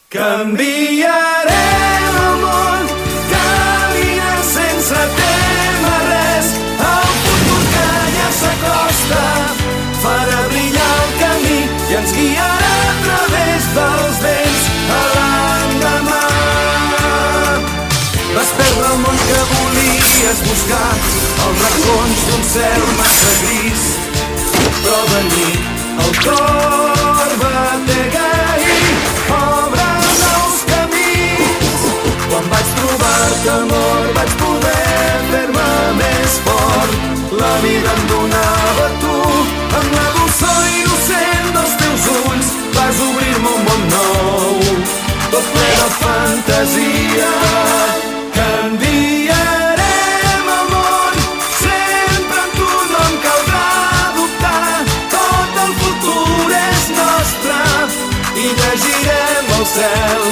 Canviarem el món, caminar sense témer res. El futur que ja s'acosta farà brillar el camí i ens guiarà a través dels vents a l'endemà. Vas perdre el món que volies buscar als racons d'un cel massa gris, però de nit el cor batega i obre nous camins. Quan vaig trobar-te, amor, vaig poder fer-me més fort. La vida em donava tu, amb la dolçor innocent dels teus ulls vas obrir-me un món nou, tot ple de fantasia. Canviarem el món, sempre amb tu no em caldrà dubtar. Tot el futur és nostre i llegirem el cel